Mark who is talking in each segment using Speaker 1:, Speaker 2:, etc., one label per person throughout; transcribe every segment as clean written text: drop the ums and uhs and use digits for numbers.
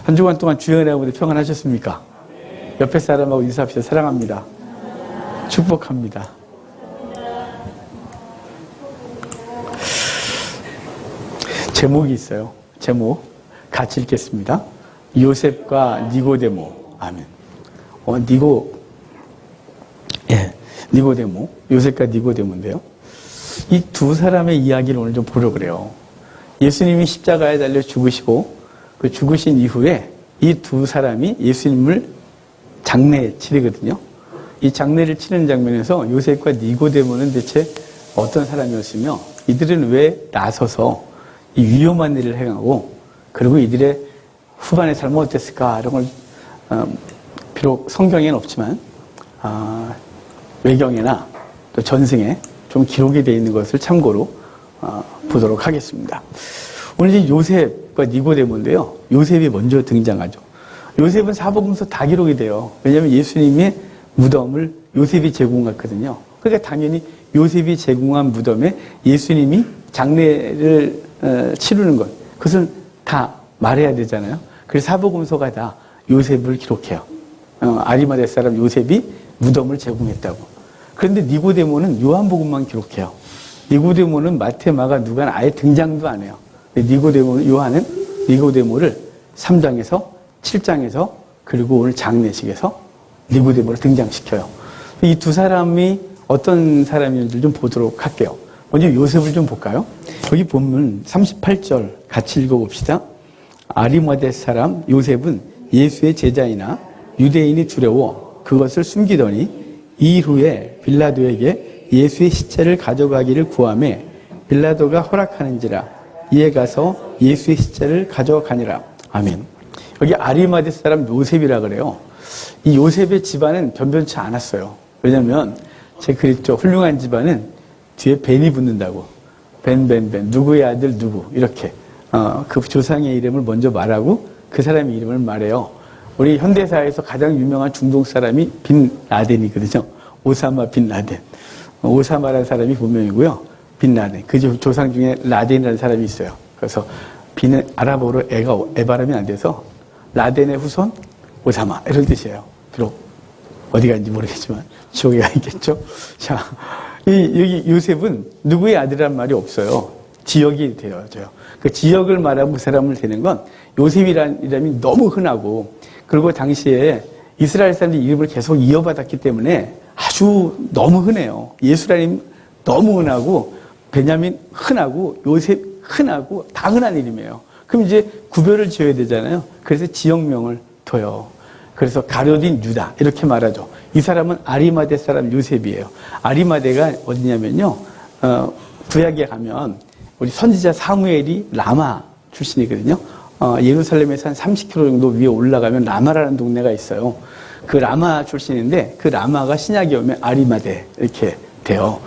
Speaker 1: 한 주간 동안 주연의 아버지 평안하셨습니까? 옆에 사람하고 인사합시다. 사랑합니다. 축복합니다. 제목이 있어요. 제목 같이 읽겠습니다. 요셉과 니고데모. 아멘. 니고데모. 요셉과 니고데모인데요. 이 두 사람의 이야기를 오늘 좀 보려고 그래요. 예수님이 십자가에 달려 죽으시고 그 죽으신 이후에 이 두 사람이 예수님을 장례 치르거든요. 이 장례를 치르는 장면에서 요셉과 니고데모는 대체 어떤 사람이었으며 이들은 왜 나서서 이 위험한 일을 행하고 그리고 이들의 후반의 삶은 어땠을까 이런 걸 비록 성경에는 없지만 외경이나 또 전승에 좀 기록이 되어 있는 것을 참고로 보도록 하겠습니다. 오늘 이제 요셉과 니고데모인데요. 요셉이 먼저 등장하죠. 요셉은 사복음서 다 기록이 돼요. 왜냐하면 예수님의 무덤을 요셉이 제공했거든요. 그러니까 당연히 요셉이 제공한 무덤에 예수님이 장례를 치르는 것, 그것을 다 말해야 되잖아요. 그래서 사복음서가 다 요셉을 기록해요. 아리마대 사람 요셉이 무덤을 제공했다고. 그런데 니고데모는 요한복음만 기록해요. 니고데모는 마태, 마가, 누가는 아예 등장도 안 해요. 니고데모는 요한은 니고데모를 3장에서 7장에서 그리고 오늘 장례식에서 니고데모를 등장시켜요. 이 두 사람이 어떤 사람인지 좀 보도록 할게요. 먼저 요셉을 좀 볼까요? 여기 보면 38절 같이 읽어봅시다. 아리마대 사람 요셉은 예수의 제자이나 유대인이 두려워 그것을 숨기더니 이후에 빌라도에게 예수의 시체를 가져가기를 구하매 빌라도가 허락하는지라 이에 가서 예수의 시체를 가져가니라. 아멘. 여기 아리마대 사람 요셉이라 그래요. 이 요셉의 집안은 변변치 않았어요. 왜냐하면 제가 그랬죠. 훌륭한 집안은 뒤에 벤이 붙는다고. 벤. 누구의 아들 누구. 이렇게. 그 조상의 이름을 먼저 말하고 그 사람의 이름을 말해요. 우리 현대사에서 가장 유명한 중동 사람이 빈 라덴이거든요. 오사마 빈 라덴. 오사마라는 사람이 본명이고요. 빈 라덴. 그 조상 중에 라덴이라는 사람이 있어요. 그래서 빈은 아랍어로 애 발음이 안 돼서 라덴의 후손 오사마 이런 뜻이에요. 비록 어디 간지 모르겠지만 지옥에 가 있겠죠. 자, 여기 요셉은 누구의 아들이란 말이 없어요. 지역이 되어져요. 그 지역을 말하고 그 사람을 되는 건 요셉이라는 이름이 너무 흔하고 그리고 당시에 이스라엘 사람들이 이름을 계속 이어받았기 때문에 아주 너무 흔해요. 예수라는 너무 흔하고 베냐민 흔하고 요셉 흔하고 다 흔한 이름이에요. 그럼 이제 구별을 지어야 되잖아요. 그래서 지역명을 둬요. 그래서 가룟인 유다 이렇게 말하죠. 이 사람은 아리마대 사람 요셉이에요. 아리마대가 어디냐면요. 구약에 가면 우리 선지자 사무엘이 라마 출신이거든요. 예루살렘에서 한 30km 정도 위에 올라가면 라마라는 동네가 있어요. 그 라마 출신인데 그 라마가 신약에 오면 아리마대 이렇게 돼요.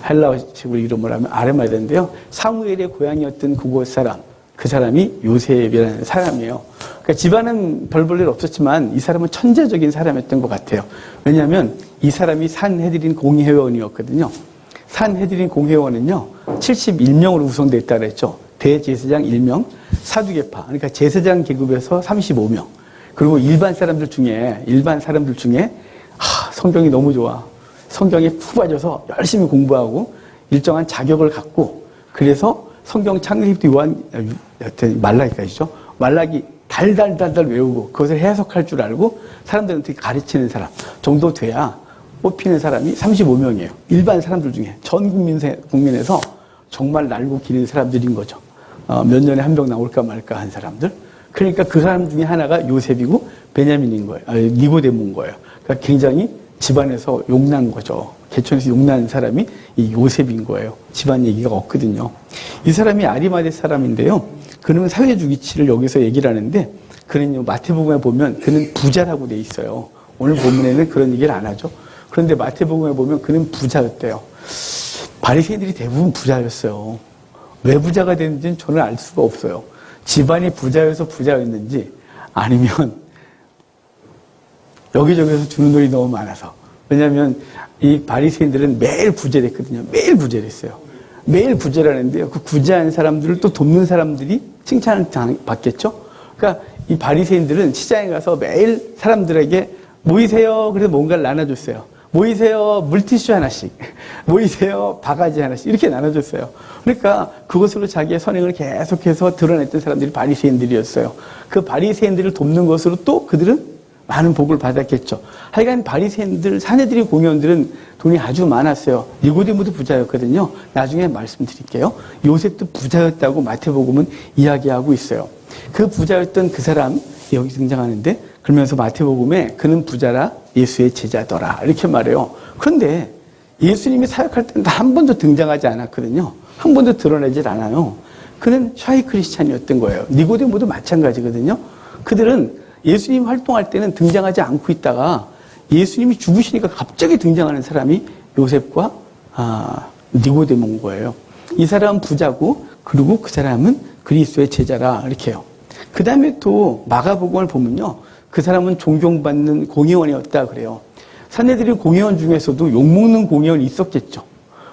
Speaker 1: 헬라어식으로 이름을 하면 아리마대인데요. 사무엘의 고향이었던 그곳 사람, 그 사람이 요셉이라는 사람이에요. 그러니까 집안은 별 볼 일 없었지만 이 사람은 천재적인 사람이었던 것 같아요. 왜냐하면 이 사람이 산헤드린 공회원이었거든요. 산헤드린 공회원은요 71명으로 구성되어 있다고 그랬죠. 대제사장 1명, 사두개파 그러니까 제사장 계급에서 35명 그리고 일반 사람들 중에 성경이 너무 좋아. 성경에 푹 빠져서 열심히 공부하고 일정한 자격을 갖고 그래서 성경 창세기부터 말라기까지죠. 말라기 달달달달 외우고 그것을 해석할 줄 알고 사람들한테 가르치는 사람 정도 돼야 뽑히는 사람이 35명이에요. 일반 사람들 중에 전 국민에서 정말 날고 기는 사람들인 거죠. 몇 년에 한 명 나올까 말까 한 사람들. 그러니까 그 사람 중에 하나가 요셉이고 베냐민인 거예요. 니고데모인 거예요. 그러니까 굉장히 집안에서 용난 거죠. 개천에서 용난 사람이 이 요셉인 거예요. 집안 얘기가 없거든요. 이 사람이 아리마대 사람인데요. 그는 사회주의 이치를 여기서 얘기를 하는데 그는 마태복음에 보면 그는 부자라고 돼 있어요. 오늘 본문에는 그런 얘기를 안 하죠. 그런데 마태복음에 보면 그는 부자였대요. 바리새인들이 대부분 부자였어요. 왜 부자가 됐는지는 저는 알 수가 없어요. 집안이 부자여서 부자였는지 아니면 여기저기서 주는 돈이 너무 많아서. 왜냐하면 이 바리새인들은 매일 부자를 했거든요. 매일 부자를 했어요. 매일 부자라는데요. 그 부자한 사람들을 또 돕는 사람들이 칭찬을 받겠죠. 그러니까 이 바리새인들은 시장에 가서 매일 사람들에게 모이세요. 그래서 뭔가를 나눠줬어요. 모이세요. 물티슈 하나씩. 모이세요. 바가지 하나씩. 이렇게 나눠줬어요. 그러니까 그것으로 자기의 선행을 계속해서 드러냈던 사람들이 바리새인들이었어요. 그 바리새인들을 돕는 것으로 또 그들은 많은 복을 받았겠죠. 하여간 바리새인들, 사내들의 공회원들은 돈이 아주 많았어요. 니고데모도 부자였거든요. 나중에 말씀드릴게요. 요셉도 부자였다고 마태복음은 이야기하고 있어요. 그 부자였던 그 사람 여기 등장하는데, 그러면서 마태복음에 그는 부자라 예수의 제자더라 이렇게 말해요. 그런데 예수님이 사역할 때는 한 번도 등장하지 않았거든요. 한 번도 드러내질 않아요. 그는 샤이 크리스찬이었던 거예요. 니고데모도 마찬가지거든요. 그들은 예수님 활동할 때는 등장하지 않고 있다가 예수님이 죽으시니까 갑자기 등장하는 사람이 요셉과 니고데모인 거예요. 이 사람은 부자고, 그리고 그 사람은 그리스도의 제자라 이렇게 해요. 그 다음에 또 마가복음을 보면요, 그 사람은 존경받는 공의원이었다 그래요. 사내들이 공의원 중에서도 욕먹는 공의원이 있었겠죠.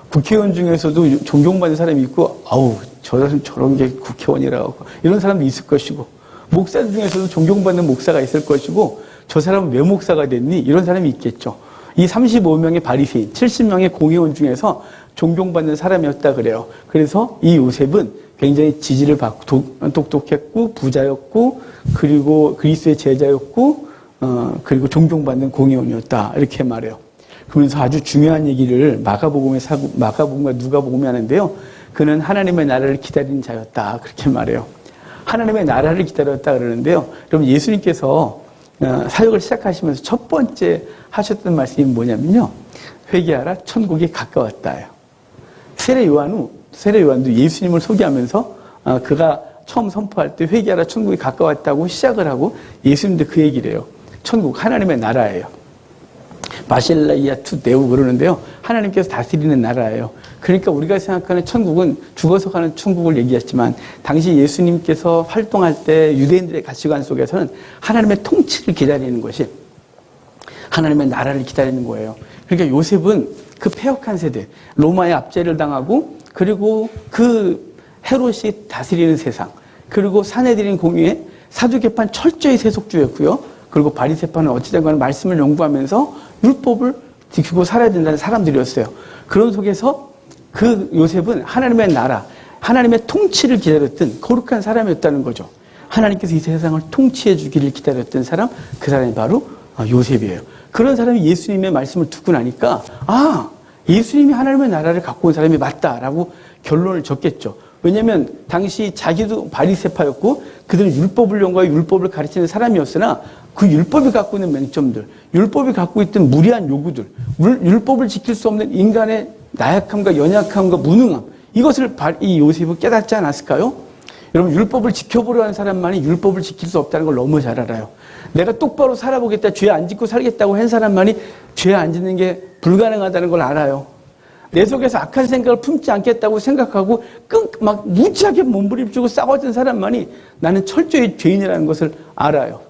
Speaker 1: 국회의원 중에서도 존경받는 사람이 있고, 아우 저런 게 국회의원이라고 이런 사람도 있을 것이고, 목사 중에서도 존경받는 목사가 있을 것이고, 저 사람은 왜 목사가 됐니? 이런 사람이 있겠죠. 이 35명의 바리새인, 70명의 공의원 중에서 존경받는 사람이었다 그래요. 그래서 이 요셉은 굉장히 지지를 받고 똑똑했고 부자였고, 그리고 그리스도의 제자였고, 그리고 존경받는 공의원이었다 이렇게 말해요. 그러면서 아주 중요한 얘기를 마가복음과 누가복음이 하는데요. 그는 하나님의 나라를 기다리는 자였다 그렇게 말해요. 하나님의 나라를 기다렸다 그러는데요. 여러분, 예수님께서 사역을 시작하시면서 첫 번째 하셨던 말씀이 뭐냐면요, 회개하라, 천국이 가까웠다예요. 세례 요한도 예수님을 소개하면서 그가 처음 선포할 때 회개하라, 천국이 가까웠다고 시작을 하고, 예수님도 그 얘기를 해요. 천국, 하나님의 나라예요. 마실라이아 투 네우 그러는데요, 하나님께서 다스리는 나라예요. 그러니까 우리가 생각하는 천국은 죽어서 가는 천국을 얘기했지만, 당시 예수님께서 활동할 때 유대인들의 가치관 속에서는 하나님의 통치를 기다리는 것이 하나님의 나라를 기다리는 거예요. 그러니까 요셉은 그 패역한 세대, 로마의 압제를 당하고, 그리고 그 헤롯이 다스리는 세상, 그리고 사내들인 공의회, 사두개파는 철저히 세속주의였고요. 그리고 바리새파는 어찌된 간에 말씀을 연구하면서 율법을 지키고 살아야 된다는 사람들이었어요. 그런 속에서 그 요셉은 하나님의 나라, 하나님의 통치를 기다렸던 거룩한 사람이었다는 거죠. 하나님께서 이 세상을 통치해 주기를 기다렸던 사람, 그 사람이 바로 요셉이에요. 그런 사람이 예수님의 말씀을 듣고 나니까, 예수님이 하나님의 나라를 갖고 온 사람이 맞다라고 결론을 졌겠죠. 왜냐하면 당시 자기도 바리새파였고, 그들은 율법을 연구하고 율법을 가르치는 사람이었으나, 그 율법이 갖고 있는 맹점들, 율법이 갖고 있던 무리한 요구들, 율법을 지킬 수 없는 인간의 나약함과 연약함과 무능함, 이것을 이 요셉은 깨닫지 않았을까요? 여러분, 율법을 지켜보려 하는 사람만이 율법을 지킬 수 없다는 걸 너무 잘 알아요. 내가 똑바로 살아보겠다, 죄 안 짓고 살겠다고 한 사람만이 죄 안 짓는 게 불가능하다는 걸 알아요. 내 속에서 악한 생각을 품지 않겠다고 생각하고 막 무지하게 몸부림치고 싸웠던 사람만이 나는 철저히 죄인이라는 것을 알아요.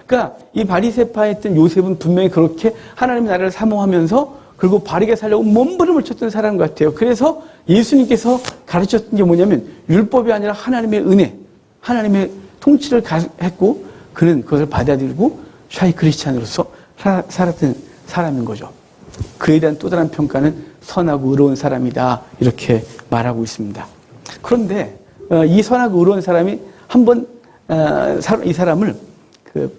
Speaker 1: 그러니까 이 바리새파였던 요셉은 분명히 그렇게 하나님의 나라를 사모하면서, 그리고 바르게 살려고 몸부림을 쳤던 사람 같아요. 그래서 예수님께서 가르쳤던 게 뭐냐면 율법이 아니라 하나님의 은혜, 하나님의 통치를 했고, 그는 그것을 받아들이고 샤이 크리스찬으로서 살았던 사람인 거죠. 그에 대한 또 다른 평가는 선하고 의로운 사람이다 이렇게 말하고 있습니다. 그런데 이 선하고 의로운 사람이 한번 이 사람을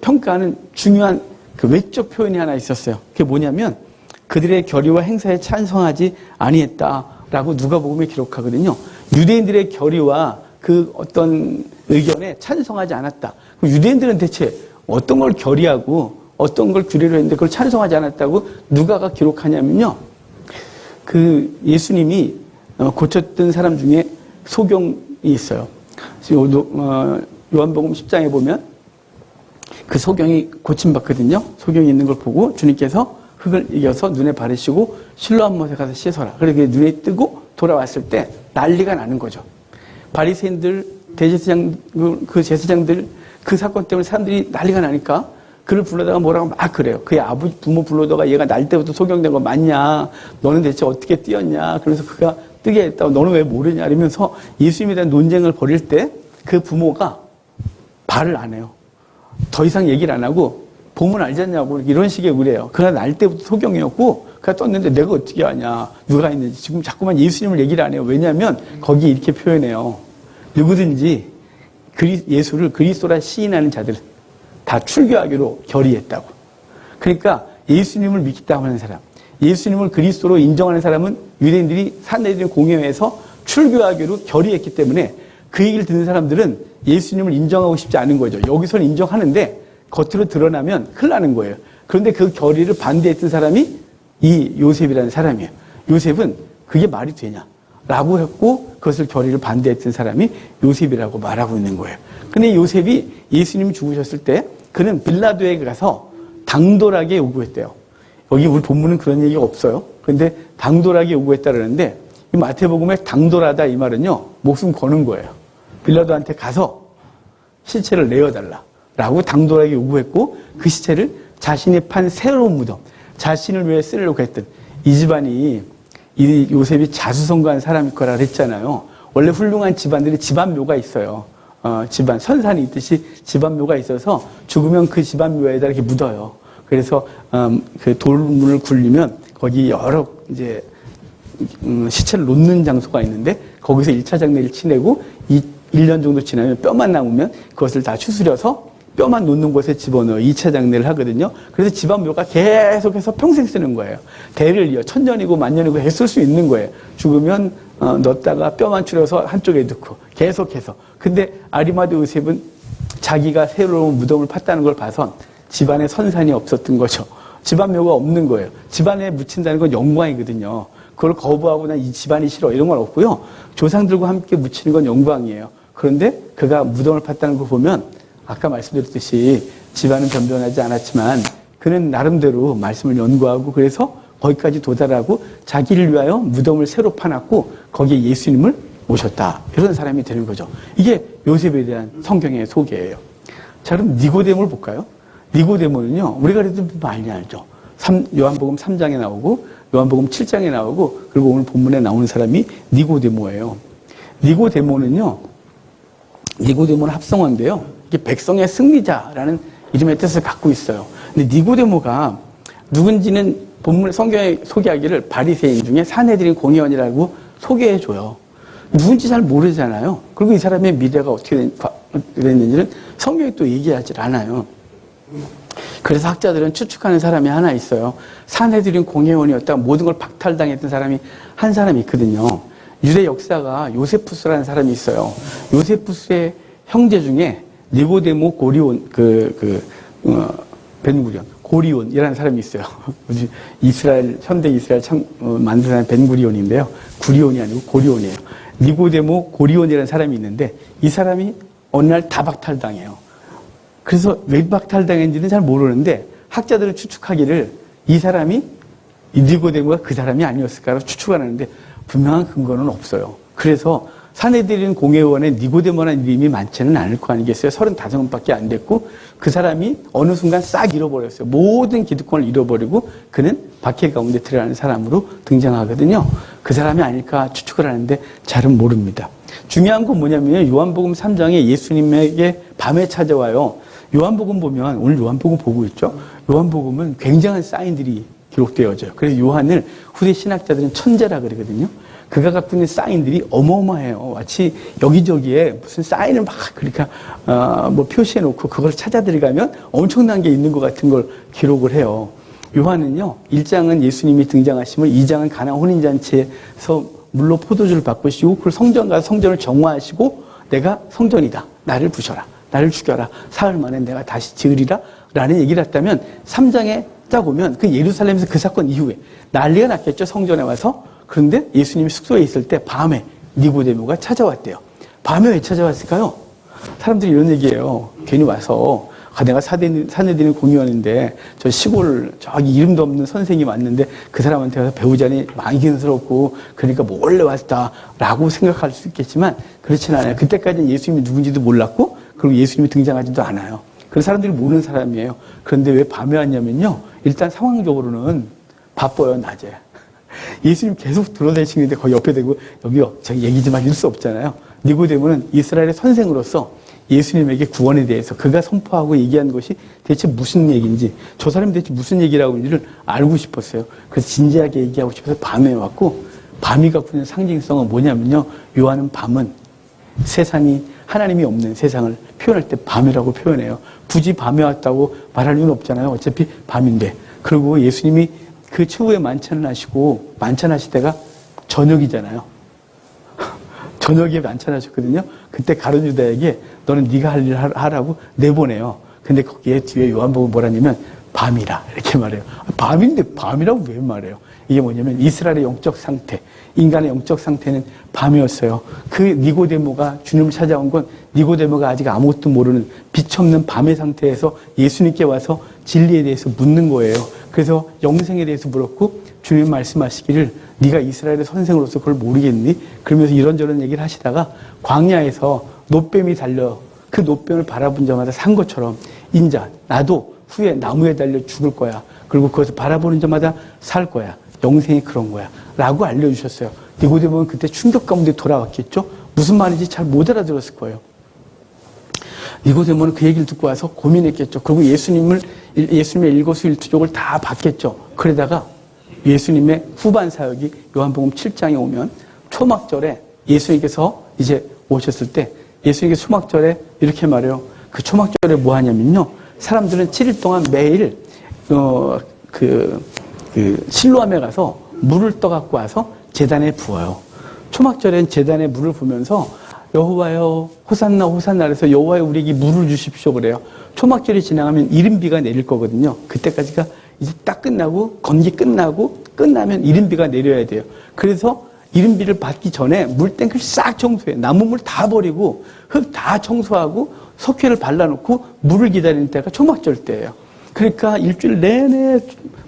Speaker 1: 평가하는 중요한 그 외적 표현이 하나 있었어요. 그게 뭐냐면 그들의 결의와 행사에 찬성하지 아니했다라고 누가복음에 기록하거든요. 유대인들의 결의와 그 어떤 의견에 찬성하지 않았다. 그럼 유대인들은 대체 어떤 걸 결의하고 어떤 걸 규례로 했는데 그걸 찬성하지 않았다고 누가가 기록하냐면요, 그 예수님이 고쳤던 사람 중에 소경이 있어요. 요한복음 10장에 보면 그 소경이 고침받거든요. 소경이 있는 걸 보고 주님께서 흙을 이겨서 눈에 바르시고 실로암 못에 가서 씻어라. 그렇게 눈에 뜨고 돌아왔을 때 난리가 나는 거죠. 바리새인들, 대제사장, 그 제사장들, 그 사건 때문에 사람들이 난리가 나니까 그를 불러다가 뭐라고 막 그래요. 그의 아버지 부모 불러다가 얘가 날 때부터 소경된 거 맞냐? 너는 대체 어떻게 뛰었냐? 그래서 그가 뜨게 했다고, 너는 왜 모르냐? 이러면서 예수님에 대한 논쟁을 벌일 때 그 부모가 말을 안 해요. 더 이상 얘기를 안 하고 보면 알지 않냐고 이런 식의 의뢰예요. 그가 날 때부터 소경이었고 그가 떴는데 내가 어떻게 아냐. 누가 있는지. 지금 자꾸만 예수님을 얘기를 안 해요. 왜냐하면 거기에 이렇게 표현해요. 누구든지 예수를 그리스도라 시인하는 자들은 다 출교하기로 결의했다고. 그러니까 예수님을 믿겠다고 하는 사람, 예수님을 그리스도로 인정하는 사람은 유대인들이 산헤드린 공회에서 출교하기로 결의했기 때문에 그 얘기를 듣는 사람들은 예수님을 인정하고 싶지 않은 거죠. 여기서는 인정하는데 겉으로 드러나면 큰일 나는 거예요. 그런데 그 결의를 반대했던 사람이 이 요셉이라는 사람이에요. 요셉은 그게 말이 되냐? 라고 했고 그것을 결의를 반대했던 사람이 요셉이라고 말하고 있는 거예요. 근데 요셉이 예수님이 죽으셨을 때 그는 빌라도에 가서 당돌하게 요구했대요. 여기 우리 본문은 그런 얘기가 없어요. 그런데 당돌하게 요구했다 그러는데 이 마태복음에 당돌하다 이 말은요. 목숨 거는 거예요. 빌라도한테 가서 시체를 내어달라라고 당돌하게 요구했고 그 시체를 자신이 판 새로운 무덤, 자신을 위해 쓰려고 했던 이 집안이 이 요셉이 자수성가한 사람일 거라 그랬잖아요. 원래 훌륭한 집안들이 집안묘가 있어요. 집안 선산이 있듯이 집안묘가 있어서 죽으면 그 집안묘에다 이렇게 묻어요. 그래서 그 돌문을 굴리면 거기 여러 이제 시체를 놓는 장소가 있는데 거기서 1차 장례를 치내고 1년 정도 지나면 뼈만 남으면 그것을 다 추스려서 뼈만 놓는 곳에 집어넣어 2차 장례를 하거든요. 그래서 집안묘가 계속해서 평생 쓰는 거예요. 대를 이어 천년이고 만년이고 계속 쓸 수 있는 거예요. 죽으면 넣었다가 뼈만 추려서 한쪽에 넣고 계속해서. 근데 아리마대 요셉은 자기가 새로운 무덤을 팠다는 걸 봐선 집안에 선산이 없었던 거죠. 집안묘가 없는 거예요. 집안에 묻힌다는 건 영광이거든요. 그걸 거부하고 난 이 집안이 싫어 이런 건 없고요. 조상들과 함께 묻히는 건 영광이에요. 그런데 그가 무덤을 팠다는 걸 보면 아까 말씀드렸듯이 집안은 변변하지 않았지만 그는 나름대로 말씀을 연구하고 그래서 거기까지 도달하고 자기를 위하여 무덤을 새로 파놨고 거기에 예수님을 모셨다. 이런 사람이 되는 거죠. 이게 요셉에 대한 성경의 소개예요. 자, 그럼 니고데모를 볼까요? 니고데모는요. 우리가 그래도 많이 알죠. 요한복음 3장에 나오고 요한복음 7장에 나오고 그리고 오늘 본문에 나오는 사람이 니고데모예요. 니고데모는 합성어인데요. 이게 백성의 승리자라는 이름의 뜻을 갖고 있어요. 근데 니고데모가 누군지는 본문의 성경에 소개하기를 바리새인 중에 산헤드린 공의원이라고 소개해줘요. 누군지 잘 모르잖아요. 그리고 이 사람의 미래가 어떻게 됐는지는 성경이 또 얘기하지 않아요. 그래서 학자들은 추측하는 사람이 하나 있어요. 산헤드린 공회원이었다가 모든 걸 박탈당했던 사람이 한 사람이 있거든요. 유대 역사가 요세푸스라는 사람이 있어요. 요세푸스의 형제 중에 니고데모 고리온, 벤구리온, 고리온이라는 사람이 있어요. 현대 이스라엘 만든 사람이 벤구리온인데요. 구리온이 아니고 고리온이에요. 니고데모 고리온이라는 사람이 있는데 이 사람이 어느 날 다 박탈당해요. 그래서 왜 박탈당했는지는 잘 모르는데 학자들은 추측하기를 이 사람이 니고데모가 그 사람이 아니었을까라고 추측하는데 분명한 근거는 없어요. 그래서 산헤드린 공회원의 니고데모라는 이름이 많지는 않을 거 아니겠어요. 35번밖에 안 됐고 그 사람이 어느 순간 싹 잃어버렸어요. 모든 기득권을 잃어버리고 그는 박해 가운데 들어가는 사람으로 등장하거든요. 그 사람이 아닐까 추측을 하는데 잘은 모릅니다. 중요한 건 뭐냐면 요한복음 3장에 예수님에게 밤에 찾아와요. 요한복음 보면 오늘 요한복음 보고 있죠. 요한복음은 굉장한 사인들이 기록되어져요. 그래서 요한을 후대 신학자들은 천재라 그러거든요. 그가 갖고 있는 사인들이 어마어마해요. 마치 여기저기에 무슨 사인을 막 그러니까 표시해 놓고 그걸 찾아 들어가면 엄청난 게 있는 것 같은 걸 기록을 해요. 요한은요. 1장은 예수님이 등장하시면 2장은 가나 혼인잔치에서 물로 포도주를 바꾸시고 그걸 성전 가서 성전을 정화하시고 내가 성전이다. 나를 부셔라. 나를 죽여라. 사흘 만에 내가 다시 지으리라. 라는 얘기를 했다면 3장에 딱 오면 그 예루살렘에서 그 사건 이후에 난리가 났겠죠. 성전에 와서. 그런데 예수님이 숙소에 있을 때 밤에 니고데모가 찾아왔대요. 밤에 왜 찾아왔을까요? 사람들이 이런 얘기해요. 괜히 와서 내가 산헤드린 공의원인데 저 시골 저기 이름도 없는 선생이 왔는데 그 사람한테 가서 배우자니 망신스럽고 그러니까 몰래 왔다라고 생각할 수 있겠지만 그렇지는 않아요. 그때까지는 예수님이 누군지도 몰랐고 그리고 예수님이 등장하지도 않아요. 그런 사람들이 모르는 사람이에요. 그런데 왜 밤에 왔냐면요. 일단 상황적으로는 바빠요. 낮에. 예수님 계속 돌아다니시는데 거의 옆에 대고 여기요. 저기 얘기 좀 하실 수 없잖아요. 니고데모는 이스라엘의 선생으로서 예수님에게 구원에 대해서 그가 선포하고 얘기한 것이 대체 무슨 얘기인지, 저 사람이 대체 무슨 얘기라고 하는지를 알고 싶었어요. 그래서 진지하게 얘기하고 싶어서 밤에 왔고, 밤이 갖고 있는 상징성은 뭐냐면요, 요한은 밤은 세상이 하나님이 없는 세상을 표현할 때 밤이라고 표현해요. 굳이 밤에 왔다고 말할 이유는 없잖아요. 어차피 밤인데. 그리고 예수님이 그 최후의 만찬을 하시고, 만찬하실 때가 저녁이잖아요. 저녁에 만찬하셨거든요. 그때 가룟유다에게 너는 네가 할 일 하라고 내보내요. 근데 거기에 뒤에 요한복음 뭐라냐면 밤이라 이렇게 말해요. 밤인데 밤이라고 왜 말해요? 이게 뭐냐면 이스라엘의 영적 상태, 인간의 영적 상태는 밤이었어요. 그 니고데모가 주님을 찾아온 건 니고데모가 아직 아무것도 모르는 빛 없는 밤의 상태에서 예수님께 와서 진리에 대해서 묻는 거예요. 그래서 영생에 대해서 물었고 주님 말씀하시기를 네가 이스라엘의 선생으로서 그걸 모르겠니? 그러면서 이런저런 얘기를 하시다가 광야에서 노뱀이 달려 그 노뱀을 바라본 자마다 산 것처럼 인자 나도 후에 나무에 달려 죽을 거야. 그리고 그것을 바라보는 자마다 살 거야. 영생이 그런 거야. 라고 알려주셨어요. 니고데모는 그때 충격 가운데 돌아왔겠죠? 무슨 말인지 잘 못 알아들었을 거예요. 니고데모는 그 얘기를 듣고 와서 고민했겠죠. 그리고 예수님의 일거수일투족을 다 봤겠죠. 그러다가 예수님의 후반 사역이 요한복음 7장에 오면 초막절에 예수님께서 이제 오셨을 때 예수님께서 초막절에 이렇게 말해요. 그 초막절에 뭐 하냐면요. 사람들은 7일 동안 매일 실로암에 가서 물을 떠갖고 와서 제단에 부어요. 초막절엔 제단에 물을 부으면서 여호와여 호산나 호산나 그래서 여호와여 우리에게 물을 주십시오 그래요. 초막절이 지나가면 이른비가 내릴 거거든요. 그때까지가 이제 딱 끝나고 건기 끝나면 이른비가 내려야 돼요. 그래서 이른비를 받기 전에 물탱크를 싹 청소해. 나무 물 다 버리고 흙 다 청소하고 석회를 발라놓고 물을 기다리는 때가 초막절 때예요. 그러니까 일주일 내내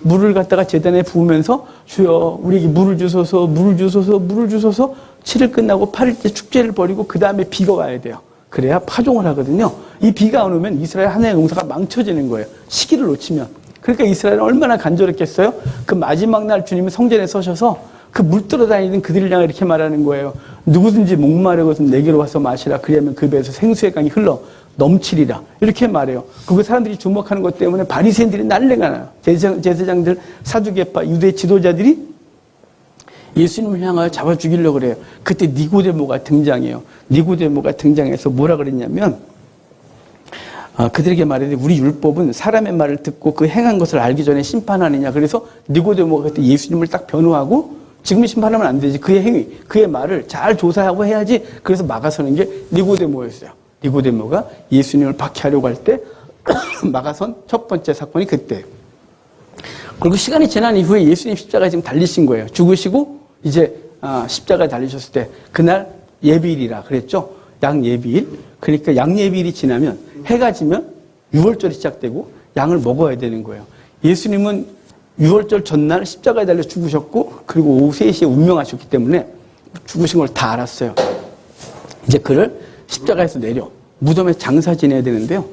Speaker 1: 물을 갖다가 제단에 부으면서 주여 우리에게 물을 주소서 물을 주소서 물을 주소서 7일 끝나고 8일째 축제를 벌이고 그 다음에 비가 와야 돼요. 그래야 파종을 하거든요. 이 비가 안 오면 이스라엘 한 해의 농사가 망쳐지는 거예요. 시기를 놓치면. 그러니까 이스라엘은 얼마나 간절했겠어요? 그 마지막 날 주님이 성전에 서셔서 그 물 떠다니는 그들을 향해 이렇게 말하는 거예요. 누구든지 목마르거든 내게로 와서 마시라. 그리하면 그 배에서 생수의 강이 흘러 넘치리라. 이렇게 말해요. 그거 사람들이 주목하는 것 때문에 바리새인들이 난리가 나요. 제사장들, 사두개파, 유대 지도자들이 예수님을 향하여 잡아 죽이려고 그래요. 그때 니고데모가 등장해요. 니고데모가 등장해서 뭐라 그랬냐면 그들에게 말해야 돼. 우리 율법은 사람의 말을 듣고 그 행한 것을 알기 전에 심판하느냐. 그래서 니고데모가 그때 예수님을 딱 변호하고 지금 심판하면 안 되지. 그의 행위, 그의 말을 잘 조사하고 해야지. 그래서 막아서는 게 니고데모였어요. 니고데모가 예수님을 박해하려고 할 때 막아선 첫 번째 사건이 그때. 그리고 시간이 지난 이후에 예수님 십자가에 지금 달리신 거예요. 죽으시고 이제 십자가에 달리셨을 때 그날 예비일이라 그랬죠. 양 예비일. 그러니까 양 예비일이 지나면 해가 지면 유월절이 시작되고 양을 먹어야 되는 거예요. 예수님은 유월절 전날 십자가에 달려 죽으셨고 그리고 오후 3시에 운명하셨기 때문에 죽으신 걸 다 알았어요. 이제 그를 십자가에서 내려 무덤에 장사 지내야 되는데요.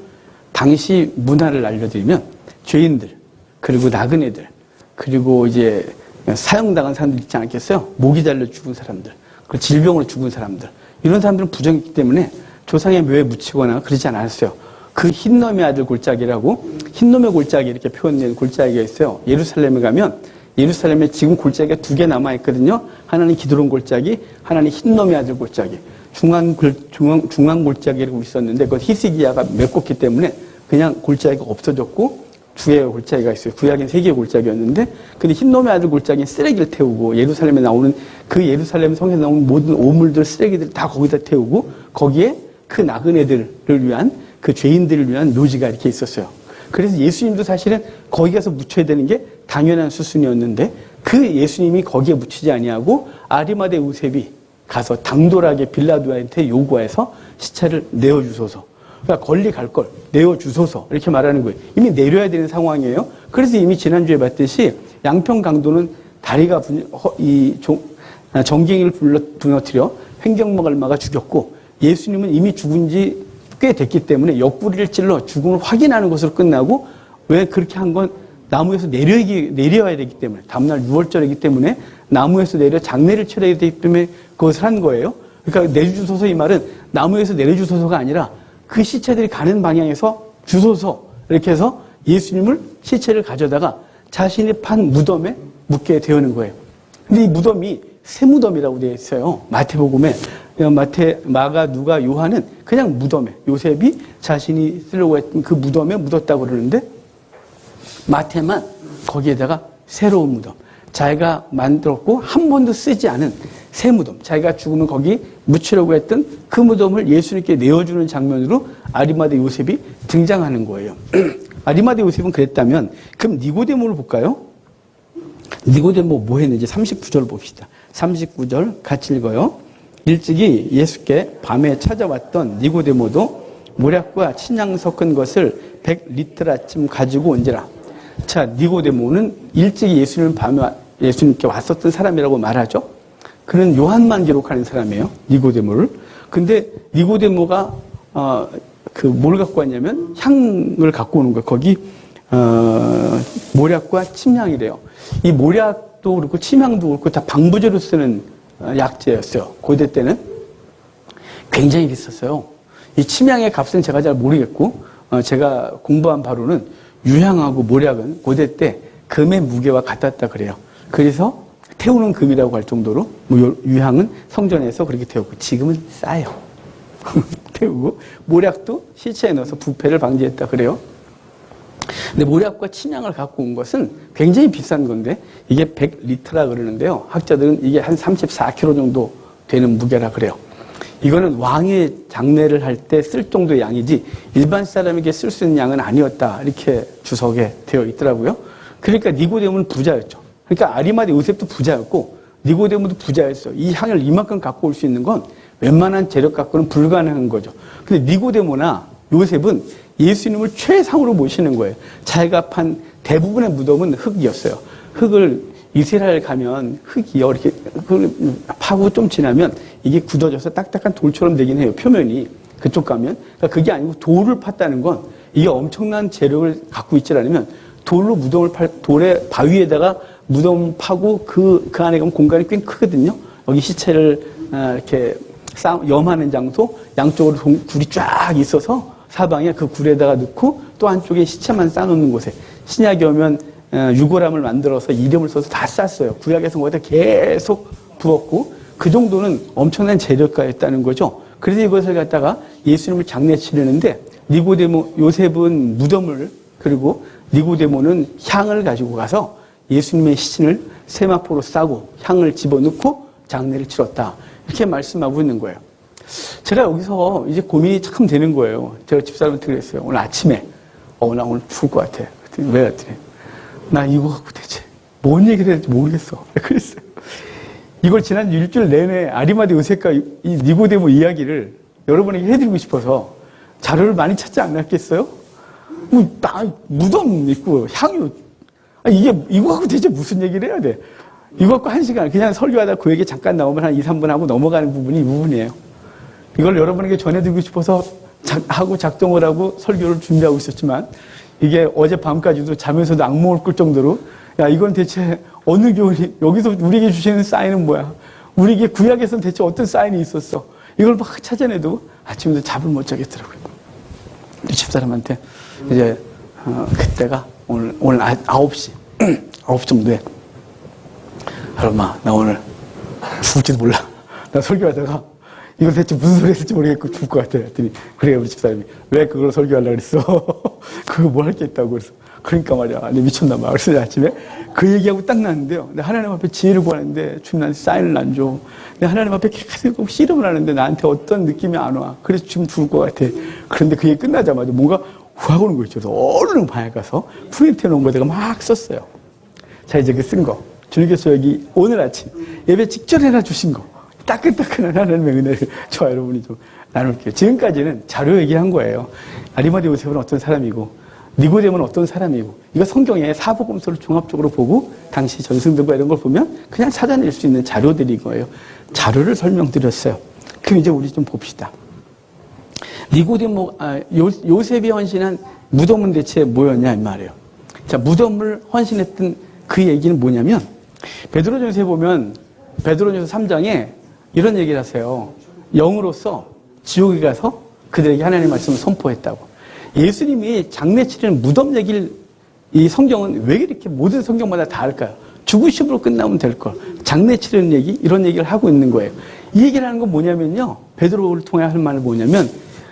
Speaker 1: 당시 문화를 알려드리면 죄인들 그리고 나그네들 그리고 이제 사형당한 사람들 있지 않겠어요? 목이 달려 죽은 사람들 그리고 질병으로 죽은 사람들 이런 사람들은 부정했기 때문에 조상의 묘에 묻히거나 그러지 않았어요. 그 흰놈의 아들 골짜기라고 흰놈의 골짜기 이렇게 표현된 골짜기가 있어요. 예루살렘에 가면 예루살렘에 지금 골짜기가 2개 남아있거든요. 하나는 기드론 골짜기, 하나는 흰놈의 아들 골짜기. 중앙 골짜기라고 있었는데 그건 히스기야가 메꿨기 때문에 그냥 골짜기가 없어졌고 2개의 골짜기가 있어요. 구약엔 3개의 골짜기였는데 근데 흰놈의 아들 골짜기는 쓰레기를 태우고 예루살렘에 나오는 그 예루살렘 성에서 나오는 모든 오물들 쓰레기들 다 거기다 태우고 거기에 그 나그네들을 위한 그 죄인들을 위한 묘지가 이렇게 있었어요. 그래서 예수님도 사실은 거기 가서 묻혀야 되는 게 당연한 수순이었는데 그 예수님이 거기에 묻히지 아니하고 아리마대 요셉이 가서 당돌하게 빌라도한테 요구해서 시체를 내어주소서. 그러니까 권리 갈 걸 내어주소서 이렇게 말하는 거예요. 이미 내려야 되는 상황이에요. 그래서 이미 지난주에 봤듯이 양평 강도는 다리가 정갱이를 부러뜨려 횡격막 얼마가 죽였고 예수님은 이미 죽은 지 꽤 됐기 때문에 옆구리를 찔러 죽음을 확인하는 것으로 끝나고 왜 그렇게 한 건 나무에서 내려야 되기 때문에 다음날 6월절이기 때문에 나무에서 내려 장례를 치러야 되기 때문에 그것을 한 거예요. 그러니까 내주소서 이 말은 나무에서 내려주소서가 아니라 그 시체들이 가는 방향에서 주소서 이렇게 해서 예수님을 시체를 가져다가 자신이 판 무덤에 묻게 되는 거예요. 근데 이 무덤이 새 무덤이라고 되어 있어요. 마태복음에 마가, 누가, 요한은 그냥 무덤에 요셉이 자신이 쓰려고 했던 그 무덤에 묻었다고 그러는데 마태만 거기에다가 새로운 무덤, 자기가 만들었고 한 번도 쓰지 않은 새 무덤, 자기가 죽으면 거기 묻히려고 했던 그 무덤을 예수님께 내어주는 장면으로 아리마대 요셉이 등장하는 거예요. 아리마대 요셉은 그랬다면 그럼 니고데모를 볼까요? 니고데모 뭐 했는지 39절 봅시다. 39절 같이 읽어요. 일찍이 예수께 밤에 찾아왔던 니고데모도 모략과 친양 섞은 것을 100리터라쯤 가지고 온지라. 자, 니고데모는 일찍이 예수님께 왔었던 사람이라고 말하죠. 그는 요한만 기록하는 사람이에요. 니고데모를. 근데 니고데모가 뭘 갖고 왔냐면 향을 갖고 오는 거예요. 거기 모략과 침향이래요. 이 모략도 그렇고 침향도 그렇고 다 방부제로 쓰는 약재였어요. 고대 때는 굉장히 비쌌어요. 이 침향의 값은 제가 잘 모르겠고 제가 공부한 바로는 유향하고 모략은 고대 때 금의 무게와 같았다 그래요. 그래서 태우는 금이라고 할 정도로 유향은 성전에서 그렇게 태웠고 지금은 싸요. 태우고 모략도 시체에 넣어서 부패를 방지했다 그래요. 근데 모략과 침향을 갖고 온 것은 굉장히 비싼 건데 이게 100리터라 그러는데요. 학자들은 이게 한 34kg 정도 되는 무게라 그래요. 이거는 왕의 장례를 할 때 쓸 정도의 양이지 일반 사람에게 쓸 수 있는 양은 아니었다. 이렇게 주석에 되어 있더라고요. 그러니까 니고데모는 부자였죠. 그러니까 아리마대 요셉도 부자였고 니고데모도 부자였어요. 이 향을 이만큼 갖고 올 수 있는 건 웬만한 재력 갖고는 불가능한 거죠. 근데 니고데모나 요셉은 예수님을 최상으로 모시는 거예요. 자기가 판 대부분의 무덤은 흙이었어요. 흙을 이스라엘 가면 흙이요. 이렇게 파고 좀 지나면 이게 굳어져서 딱딱한 돌처럼 되긴 해요. 표면이. 그쪽 가면. 그러니까 그게 아니고 돌을 팠다는 건 이게 엄청난 재력을 갖고 있지 않으면 돌로 무덤을 돌에 바위에다가 무덤 파고 그 안에 가면 공간이 꽤 크거든요. 여기 시체를 이렇게 염하는 장소, 양쪽으로 굴이 쫙 있어서 사방에 그 굴에다가 넣고 또 한쪽에 시체만 쌓아놓는 곳에 신약에 오면 유골함을 만들어서 이름을 써서 다 쌌어요. 구약에서 거기다 계속 부었고 그 정도는 엄청난 재력가였다는 거죠. 그래서 이것을 갖다가 예수님을 장례 치르는데 니고데모, 요셉은 무덤을 그리고 니고데모는 향을 가지고 가서 예수님의 시신을 세마포로 싸고 향을 집어넣고 장례를 치렀다. 이렇게 말씀하고 있는 거예요. 제가 여기서 이제 고민이 참 되는 거예요. 제가 집사람한테 그랬어요. 오늘 아침에 나 오늘 죽을 것 같아. 그랬더니 왜 그랬더니 나 이거 갖고 대체 뭔 얘기를 해야 될지 모르겠어. 그랬어요. 이걸 지난 일주일 내내 아리마대 요셉과 이 니고데모 이야기를 여러분에게 해드리고 싶어서 자료를 많이 찾지 않았겠어요? 무덤 있고 향유 이거 갖고 대체 무슨 얘기를 해야 돼? 이거 갖고 1시간 그냥 설교하다 그 얘기 잠깐 나오면 한 2, 3분 하고 넘어가는 부분이 이 부분이에요. 이걸 여러분에게 전해드리고 싶어서 작정을 하고 설교를 준비하고 있었지만 이게 어젯밤까지도 자면서도 악몽을 꿀 정도로 야 이건 대체 어느 교훈이 여기서 우리에게 주시는 사인은 뭐야? 우리에게 구약에서는 대체 어떤 사인이 있었어? 이걸 막 찾아내도 아침에도 잠을 못 자겠더라고요. 집사람한테 이제 그때가 오늘 9시 9시 정도에 엄마 나 오늘 죽을지도 몰라. 나 설교하다가 이거 대체 무슨 소리 했을지 모르겠고 죽을 것 같아. 했더니 그래 우리 집사람이 왜 그걸 설교하려고 그랬어? 그거 뭐 할 게 있다고 그래서 그러니까 말이야. 내 미쳤나 봐. 그래서 아침에 그 얘기하고 딱 났는데요. 근데 하나님 앞에 지혜를 구하는데 주님 나한테 사인을 안 줘. 근데 하나님 앞에 계속 씨름을 하는데 나한테 어떤 느낌이 안 와. 그래서 지금 죽을 것 같아. 그런데 그 얘기 끝나자마자 뭔가 확 오는 거 있죠. 그래서 얼른 방에 가서 프린트해 놓은 거 내가 막 썼어요. 자 이제 그 쓴 거. 주님께서 여기 오늘 아침 예배 직전에나 주신 거. 따끈따끈한 하나님의 은혜를 저와 여러분이 좀 나눌게요. 지금까지는 자료 얘기한 거예요. 아리마대 요셉은 어떤 사람이고 니고데모는 어떤 사람이고 이거 성경에 사복음서를 종합적으로 보고 당시 전승들과 이런 걸 보면 그냥 찾아낼 수 있는 자료들인 거예요. 자료를 설명드렸어요. 그럼 이제 우리 좀 봅시다. 요셉이 헌신한 무덤은 대체 뭐였냐 이 말이에요. 자, 무덤을 헌신했던 그 얘기는 뭐냐면 베드로전서에 보면 베드로전서 3장에 이런 얘기를 하세요. 영으로서 지옥에 가서 그들에게 하나님의 말씀을 선포했다고. 예수님이 장례 치르는 무덤 얘기를 이 성경은 왜 이렇게 모든 성경마다 다 할까요? 죽으심으로 끝나면 될 걸. 장례 치르는 얘기, 이런 얘기를 하고 있는 거예요. 이 얘기를 하는 건 뭐냐면요. 베드로를 통해 할 말은 뭐냐면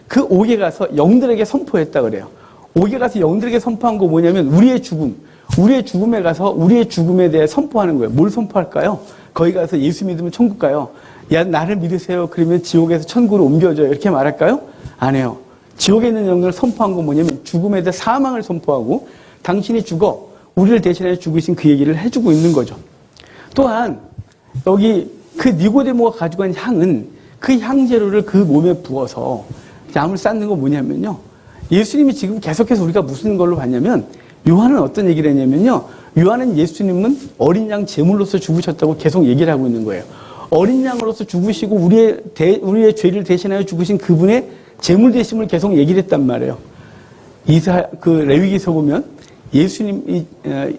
Speaker 1: 그 옥에 가서 영들에게 선포했다 그래요. 옥에 가서 영들에게 선포한 거 뭐냐면 우리의 죽음에 가서 우리의 죽음에 대해 선포하는 거예요. 뭘 선포할까요? 거기 가서 예수 믿으면 천국 가요. 야, 나를 믿으세요. 그러면 지옥에서 천국으로 옮겨져요. 이렇게 말할까요? 안 해요. 지옥에 있는 영들을 선포한 건 뭐냐면 죽음에 대해 사망을 선포하고 당신이 죽어 우리를 대신해 죽으신 그 얘기를 해주고 있는 거죠. 또한 여기 그 니고데모가 가지고 간 향은 그 향재료를 그 몸에 부어서 잠을 쌓는 건 뭐냐면요. 예수님이 지금 계속해서 우리가 무슨 걸로 봤냐면 요한은 어떤 얘기를 했냐면요. 요한은 예수님은 어린 양 제물로서 죽으셨다고 계속 얘기를 하고 있는 거예요. 어린 양으로서 죽으시고 우리의 죄를 대신하여 죽으신 그분의 제물 되심을 계속 얘기를 했단 말이에요. 레위기서 보면 예수님,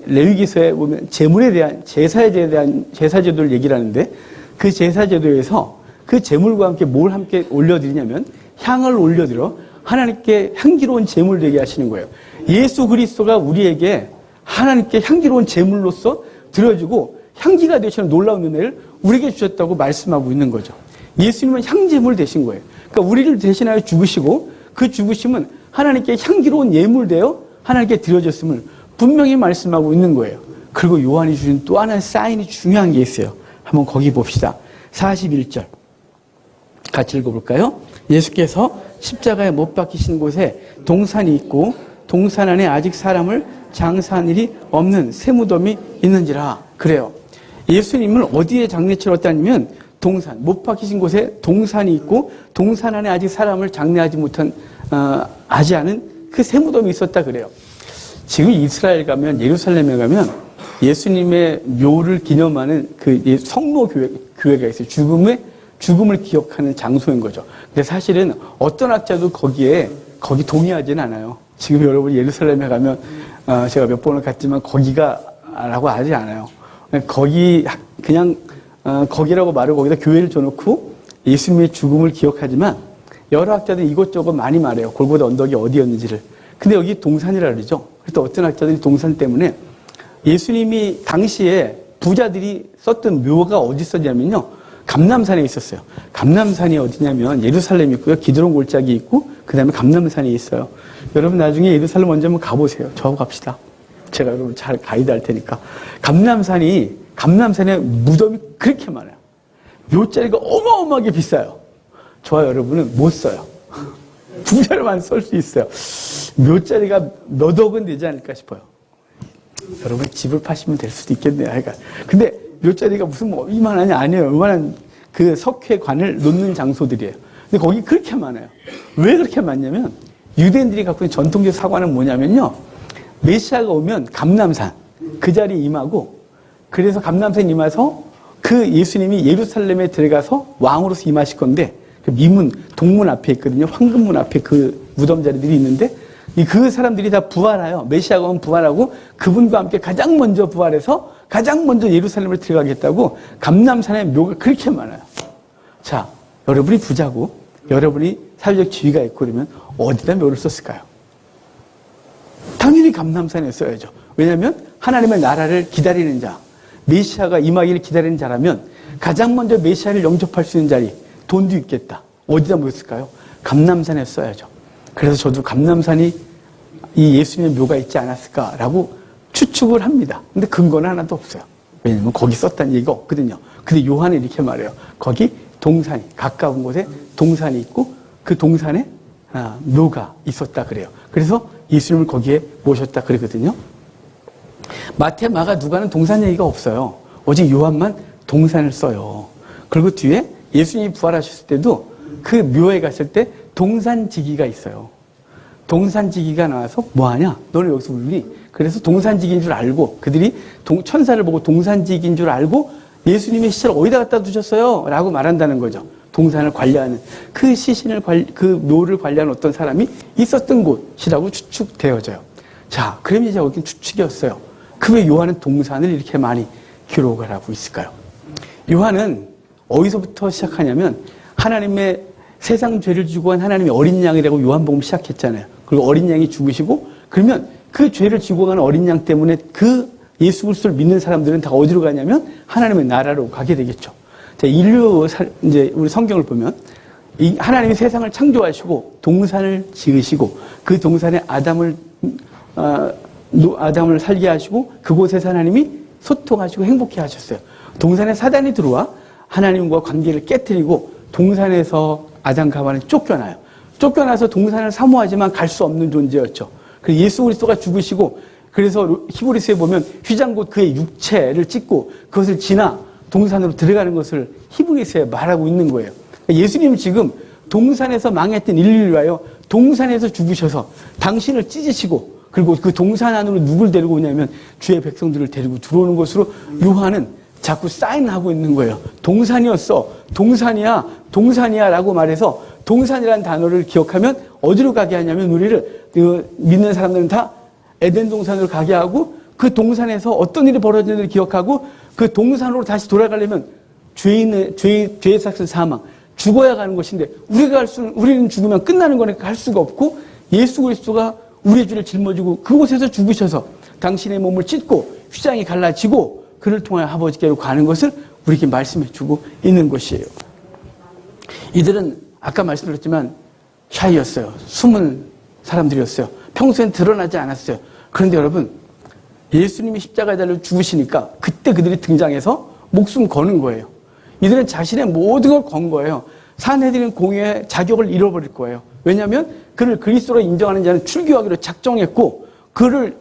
Speaker 1: 레위기서에 보면 제물에 대한, 제사에 대한 제사제도를 얘기를 하는데 그 제사제도에서 그 제물과 함께 뭘 함께 올려드리냐면 향을 올려드려 하나님께 향기로운 제물 되게 하시는 거예요. 예수 그리스도가 우리에게 하나님께 향기로운 제물로서 드려지고 향기가 되시는 놀라운 은혜를 우리에게 주셨다고 말씀하고 있는 거죠. 예수님은 향제물 되신 거예요. 그러니까 우리를 대신하여 죽으시고 그 죽으심은 하나님께 향기로운 예물되어 하나님께 드려졌음을 분명히 말씀하고 있는 거예요. 그리고 요한이 주신 또 하나의 사인이 중요한 게 있어요. 한번 거기 봅시다. 41절 같이 읽어볼까요? 예수께서 십자가에 못 박히신 곳에 동산이 있고 동산 안에 아직 사람을 장사한 일이 없는 새 무덤이 있는지라. 그래요. 예수님을 어디에 장례 치렀다면 동산, 못 박히신 곳에 동산이 있고 동산 안에 아직 사람을 장례하지 못한 하지 않은 그 새 무덤이 있었다 그래요. 지금 이스라엘 가면, 예루살렘에 가면 예수님의 묘를 기념하는 그 성모 교회가 있어요. 죽음을 기억하는 장소인 거죠. 근데 사실은 어떤 학자도 거기 동의하지는 않아요. 지금 여러분 예루살렘에 가면 제가 몇 번을 갔지만 거기가라고 하지 않아요. 그냥 거기라고 말을 거기다 교회를 줘놓고 예수님의 죽음을 기억하지만 여러 학자들이 이것저것 많이 말해요. 골고다 언덕이 어디였는지를. 근데 여기 동산이라 그러죠. 그래서 어떤 학자들이 동산 때문에 예수님이 당시에 부자들이 썼던 묘가 어디 있었냐면요. 감람산에 있었어요. 감람산이 어디냐면 예루살렘이 있고요. 기드론 골짜기 있고 그 다음에 감람산이 있어요. 여러분 나중에 예루살렘 언제 한번 가보세요. 저하고 갑시다. 제가 여러분 잘 가이드 할 테니까. 감람산에 무덤이 그렇게 많아요. 묘자리가 어마어마하게 비싸요. 저와 여러분은 못 써요. 부자로만 쓸 수 있어요. 묘자리가 몇 억은 되지 않을까 싶어요. 여러분 집을 파시면 될 수도 있겠네요. 그러니까. 근데 묘자리가 무슨 뭐 이만하냐 아니에요. 이만한 그 석회관을 놓는 장소들이에요. 근데 거기 그렇게 많아요. 왜 그렇게 많냐면 유대인들이 갖고 있는 전통적 사관은 뭐냐면요. 메시아가 오면 감람산 그 자리에 임하고 그래서 감람산에 임해서 그 예수님이 예루살렘에 들어가서 왕으로서 임하실 건데 그 미문 동문 앞에 있거든요. 황금문 앞에 그 무덤 자리들이 있는데 그 사람들이 다 부활해요. 메시아가 오면 부활하고 그분과 함께 가장 먼저 부활해서 가장 먼저 예루살렘을 들어가겠다고 감람산에 묘가 그렇게 많아요. 자, 여러분이 부자고 여러분이 사회적 지위가 있고 그러면 어디다 묘를 썼을까요? 당연히 감람산에 써야죠. 왜냐하면 하나님의 나라를 기다리는 자, 메시아가 임하기를 기다리는 자라면 가장 먼저 메시아를 영접할 수 있는 자리, 돈도 있겠다. 어디다 모였을까요? 감람산에 써야죠. 그래서 저도 감람산이 이 예수님의 묘가 있지 않았을까라고 추측을 합니다. 근데 근거는 하나도 없어요. 왜냐면 거기 썼다는 얘기가 없거든요. 근데 요한은 이렇게 말해요. 거기 동산이, 가까운 곳에 동산이 있고 그 동산에 묘가 있었다 그래요. 그래서 예수님을 거기에 모셨다 그러거든요. 마태, 마가, 누가는 동산 얘기가 없어요. 오직 요한만 동산을 써요. 그리고 뒤에 예수님이 부활하셨을 때도 그 묘에 갔을 때 동산지기가 있어요. 동산지기가 나와서 뭐하냐? 너는 여기서 울니? 그래서 동산지기인 줄 알고 그들이 천사를 보고 동산지기인 줄 알고 예수님의 시체를 어디다 갖다 두셨어요? 라고 말한다는 거죠. 동산을 관리하는 그 그 묘를 관리하는 어떤 사람이 있었던 곳이라고 추측되어져요. 자, 그럼 이제 여기 추측이었어요. 그 왜 요한은 동산을 이렇게 많이 기록을 하고 있을까요? 요한은 어디서부터 시작하냐면 하나님의 세상 죄를 지고 간 하나님의 어린 양이라고 요한복음 시작했잖아요. 그리고 어린 양이 죽으시고 그러면 그 죄를 지고 가는 어린 양 때문에 그 예수 그리스도를 믿는 사람들은 다 어디로 가냐면 하나님의 나라로 가게 되겠죠. 자, 이제 우리 성경을 보면 하나님이 세상을 창조하시고 동산을 지으시고 그 동산에 아담을 살게 하시고 그곳에서 하나님이 소통하시고 행복해 하셨어요. 동산에 사단이 들어와 하나님과 관계를 깨뜨리고 동산에서 아담과 하와는 쫓겨나요. 쫓겨나서 동산을 사모하지만 갈 수 없는 존재였죠. 그래서 예수 그리스도가 죽으시고 그래서 히브리서에 보면 휘장 곧 그의 육체를 찢고 그것을 지나 동산으로 들어가는 것을 히브리서에 말하고 있는 거예요. 예수님은 지금 동산에서 망했던 인류를 위하여 동산에서 죽으셔서 당신을 찢으시고 그리고 그 동산 안으로 누굴 데리고 오냐면 주의 백성들을 데리고 들어오는 것으로 요한은 자꾸 사인하고 있는 거예요. 동산이었어. 동산이야. 동산이야 라고 말해서 동산이라는 단어를 기억하면 어디로 가게 하냐면 우리를 믿는 사람들은 다 에덴 동산으로 가게 하고 그 동산에서 어떤 일이 벌어지는지를 기억하고 그 동산으로 다시 돌아가려면 죄의 삭은 사망, 죽어야 가는 것인데 우리는 죽으면 끝나는 거니까 갈 수가 없고 예수 그리스도가 우리의 죄를 짊어지고 그곳에서 죽으셔서 당신의 몸을 찢고 휘장이 갈라지고 그를 통하여 아버지께로 가는 것을 우리에게 말씀해 주고 있는 것이에요. 이들은 아까 말씀드렸지만 샤이였어요. 숨은 사람들이었어요. 평소엔 드러나지 않았어요. 그런데 여러분 예수님이 십자가에 달려 죽으시니까 그때 그들이 등장해서 목숨 거는 거예요. 이들은 자신의 모든 걸 건 거예요. 산헤드린 공회의 자격을 잃어버릴 거예요. 왜냐하면 그를 그리스도로 인정하는 자는 출교하기로 작정했고 그를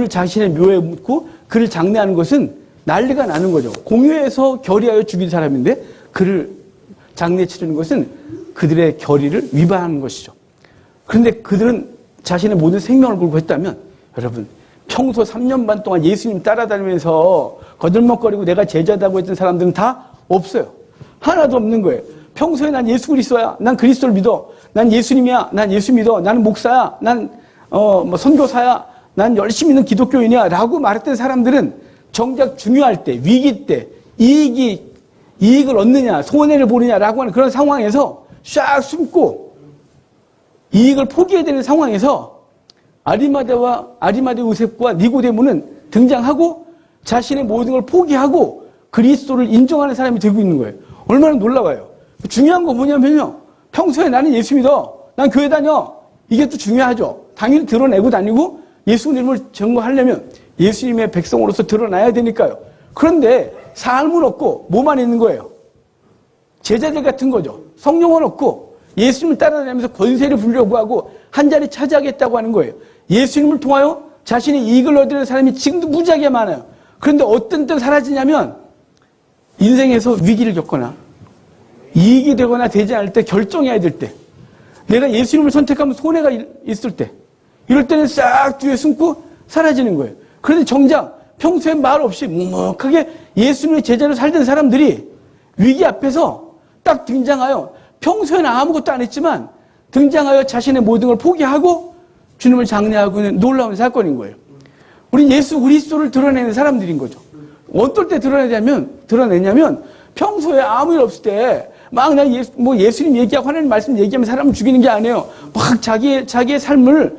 Speaker 1: 자신의 묘에 묻고 그를 장례하는 것은 난리가 나는 거죠. 공회에서 결의하여 죽인 사람인데 그를 장례 치르는 것은 그들의 결의를 위반하는 것이죠. 그런데 그들은 자신의 모든 생명을 걸고 했다면 여러분 평소 3년 반 동안 예수님 따라다니면서 거들먹거리고 내가 제자다고 했던 사람들은 다 없어요. 하나도 없는 거예요. 평소에 난 예수 그리스도야. 난 그리스도를 믿어. 난 예수님이야. 난 예수 믿어. 나는 목사야. 난 선교사야. 난 열심히 있는 기독교인이야. 라고 말했던 사람들은 정작 중요할 때, 위기 때, 이익을 얻느냐, 손해를 보느냐라고 하는 그런 상황에서 샥 숨고 이익을 포기해야 되는 상황에서 아리마대 요셉과 니고데모는 등장하고 자신의 모든 걸 포기하고 그리스도를 인정하는 사람이 되고 있는 거예요. 얼마나 놀라워요. 중요한 거 뭐냐면요. 평소에 나는 예수 믿어. 난 교회 다녀. 이게 또 중요하죠. 당연히 드러내고 다니고 예수님을 증거하려면 예수님의 백성으로서 드러나야 되니까요. 그런데 삶은 없고 뭐만 있는 거예요. 제자들 같은 거죠. 성령은 없고 예수님을 따라다니면서 권세를 부리려고 하고 한 자리 차지하겠다고 하는 거예요. 예수님을 통하여 자신의 이익을 얻는 사람이 지금도 무지하게 많아요. 그런데 어떤 때 사라지냐면 인생에서 위기를 겪거나 이익이 되거나 되지 않을 때 결정해야 될 때 내가 예수님을 선택하면 손해가 있을 때 이럴 때는 싹 뒤에 숨고 사라지는 거예요. 그런데 정작 평소에 말 없이 묵묵하게 예수님의 제자로 살던 사람들이 위기 앞에서 딱 등장하여 평소에는 아무것도 안 했지만 등장하여 자신의 모든 걸 포기하고 주님을 장례하고 있는 놀라운 사건인 거예요. 우리 예수 그리스도를 드러내는 사람들인 거죠. 어떨 때 드러내냐면 평소에 아무 일 없을 때 막 나 예수님 얘기하고 하나님 말씀 얘기하면 사람을 죽이는 게 아니에요. 막 자기의 삶을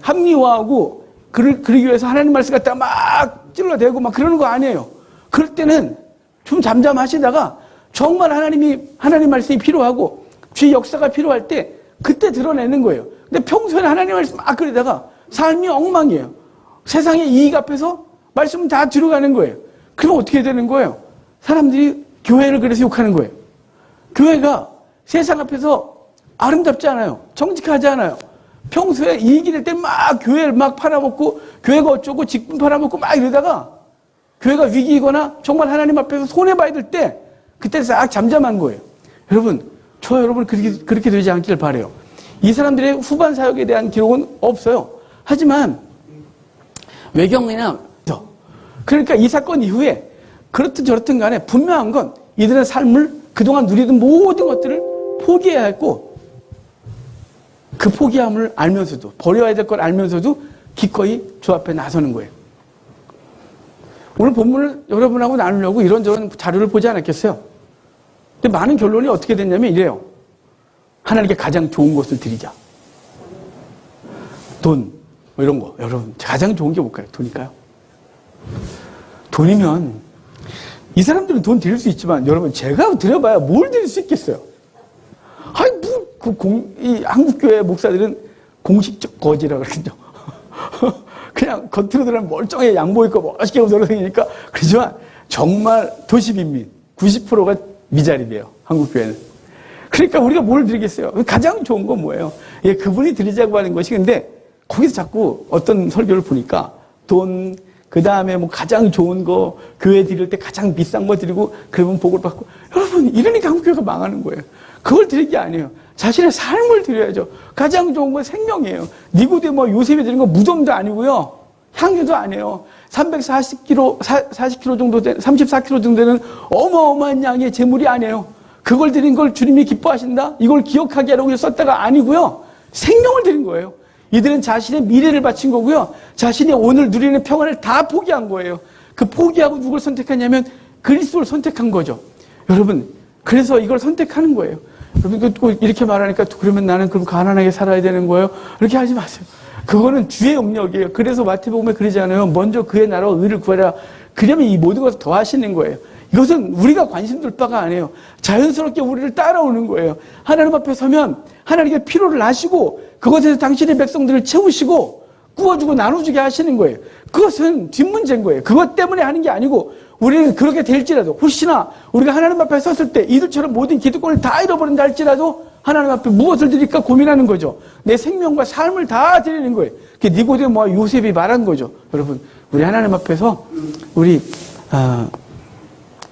Speaker 1: 합리화하고 그러기 위해서 하나님 말씀 갖다가 막 찔러대고 막 그러는 거 아니에요. 그럴 때는 좀 잠잠하시다가 정말 하나님 말씀이 필요하고 주의 역사가 필요할 때 그때 드러내는 거예요. 근데 평소에는 하나님 말씀 막 그러다가 삶이 엉망이에요. 세상의 이익 앞에서 말씀은 다 들어가는 거예요. 그럼 어떻게 되는 거예요? 사람들이 교회를 그래서 욕하는 거예요. 교회가 세상 앞에서 아름답지 않아요. 정직하지 않아요. 평소에 이익이 될 때 막 교회를 막 팔아먹고 교회가 어쩌고 직분 팔아먹고 막 이러다가 교회가 위기이거나 정말 하나님 앞에서 손해봐야 될 때 그때 싹 잠잠한 거예요. 여러분, 여러분 그렇게 되지 않기를 바라요. 이 사람들의 후반 사역에 대한 기록은 없어요. 하지만 외경이나 그러니까 이 사건 이후에 그렇든 저렇든 간에 분명한 건 이들의 삶을 그동안 누리던 모든 것들을 포기해야 했고 그 포기함을 알면서도 버려야 될 걸 알면서도 기꺼이 주 앞에 나서는 거예요. 오늘 본문을 여러분하고 나누려고 이런저런 자료를 보지 않았겠어요? 근데 많은 결론이 어떻게 됐냐면 이래요. 하나님께 가장 좋은 것을 드리자. 돈, 뭐 이런 거. 여러분, 가장 좋은 게 뭘까요? 돈일까요? 돈이면, 이 사람들은 돈 드릴 수 있지만, 여러분, 제가 드려봐야 뭘 드릴 수 있겠어요? 아니, 이 한국교회 목사들은 공식적 거지라고 그러거든요. 그냥 겉으로 들으면 멀쩡해 양복 입고 멋있게 돌아다니니까. 그렇지만, 정말 도시빈민 90%가 미자립이에요. 한국교회는. 그러니까 우리가 뭘 드리겠어요? 가장 좋은 건 뭐예요? 예, 그분이 드리자고 하는 것이 근데 거기서 자꾸 어떤 설교를 보니까 돈, 그 다음에 뭐 가장 좋은 거, 교회 드릴 때 가장 비싼 거 드리고 그러면 복을 받고. 여러분, 이러니까 한국교회가 망하는 거예요. 그걸 드릴 게 아니에요. 자신의 삶을 드려야죠. 가장 좋은 건 생명이에요. 니고데모 요셉이 드린 건 무덤도 아니고요. 향유도 아니에요. 40kg 정도 되는, 34kg 정도 되는 어마어마한 양의 재물이 아니에요. 그걸 드린 걸 주님이 기뻐하신다? 이걸 기억하게 하라고 썼다가 아니고요. 생명을 드린 거예요. 이들은 자신의 미래를 바친 거고요. 자신이 오늘 누리는 평안을 다 포기한 거예요. 그 포기하고 누굴 선택했냐면 그리스도를 선택한 거죠. 여러분, 그래서 이걸 선택하는 거예요. 여러분, 이렇게 말하니까 그러면 나는 그럼 가난하게 살아야 되는 거예요? 이렇게 하지 마세요. 그거는 주의 영역이에요. 그래서 마태복음에 그러잖아요. 먼저 그의 나라와 의를 구하라. 그러면 이 모든 것을 더 하시는 거예요. 이것은 우리가 관심 둘 바가 아니에요. 자연스럽게 우리를 따라오는 거예요. 하나님 앞에 서면 하나님께 필요를 아시고 그것에서 당신의 백성들을 채우시고 구워주고 나눠주게 하시는 거예요. 그것은 뒷문제인 거예요. 그것 때문에 하는 게 아니고 우리는 그렇게 될지라도 혹시나 우리가 하나님 앞에 섰을 때 이들처럼 모든 기득권을 다 잃어버린다 할지라도 하나님 앞에 무엇을 드릴까 고민하는 거죠. 내 생명과 삶을 다 드리는 거예요. 그게 니고데모와 요셉이 말한 거죠. 여러분, 우리 하나님 앞에서 우리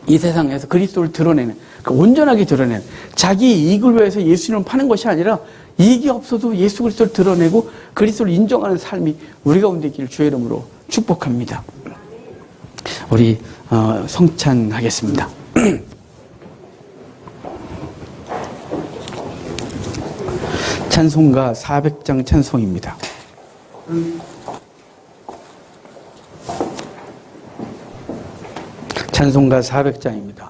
Speaker 1: 이 세상에서 그리스도를 드러내는, 온전하게 드러내는, 자기 이익을 위해서 예수님을 파는 것이 아니라 이익이 없어도 예수 그리스도를 드러내고 그리스도를 인정하는 삶이 우리 가운데 있기를 주의 이름으로 축복합니다. 우리 성찬하겠습니다. 찬송가 400장 찬송입니다. 찬송가 400장입니다.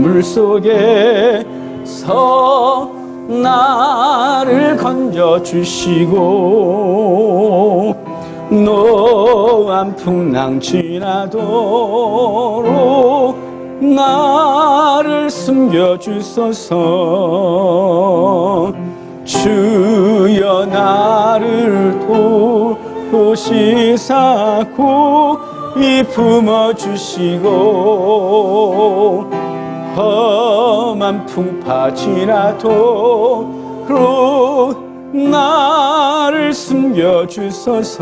Speaker 1: 물속에서 나를 건져주시고 노한 풍랑 지나도록 나를 숨겨주소서. 주여 나를 도시사 고이 품어주시고 험한 풍파 지나도록 나를 숨겨주소서.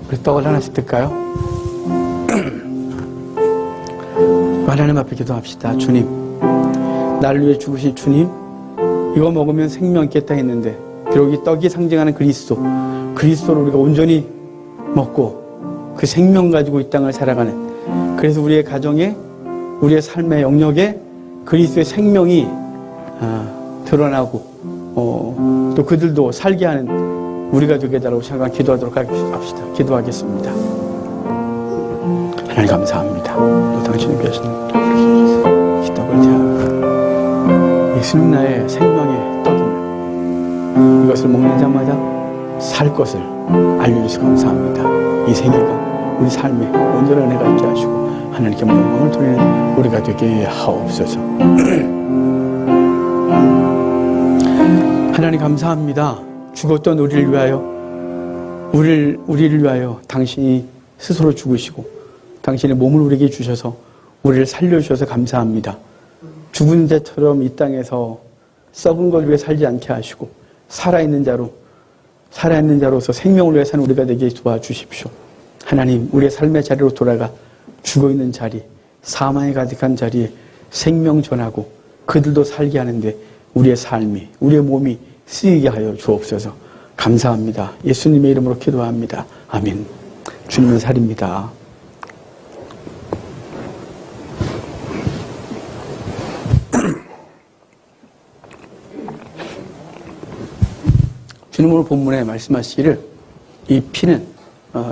Speaker 1: 우리 떡을 하나씩 뜰까요? 하나님 앞에 기도합시다. 주님, 나를 위해 죽으신 주님, 이거 먹으면 생명 있겠다 했는데 비록 이 떡이 상징하는 그리스도를 우리가 온전히 먹고 그 생명 가지고 이 땅을 살아가는, 그래서 우리의 가정에, 우리의 삶의 영역에 그리스도의 생명이 드러나고 또 그들도 살게 하는 우리가 되게 달라고 잠깐 기도하도록 합시다. 기도하겠습니다. 하나님 감사합니다. 또 당신이 계신 이 떡을 제하고 예수님 나의 생명의 떡임을 이것을 먹는 자마다 살 것을 알려주셔서 감사합니다. 이 생애가 우리 삶에 온전한 은혜가 있게 하시고 하나님께 영광을 돌리는 우리가 되게 하옵소서. 하나님 감사합니다. 죽었던 우리를 위하여 우리를 위하여 당신이 스스로 죽으시고 당신의 몸을 우리에게 주셔서 우리를 살려주셔서 감사합니다. 죽은 자처럼 이 땅에서 썩은 걸 위해 살지 않게 하시고 살아있는 자로서 생명을 위해 사는 우리가 되게 도와주십시오. 하나님, 우리의 삶의 자리로 돌아가 죽어있는 자리, 사망이 가득한 자리에 생명 전하고 그들도 살게 하는데 우리의 삶이, 우리의 몸이 쓰이게 하여 주옵소서. 감사합니다. 예수님의 이름으로 기도합니다. 아멘. 주님은 살입니다. 주님 오늘 본문에 말씀하시기를 이 피는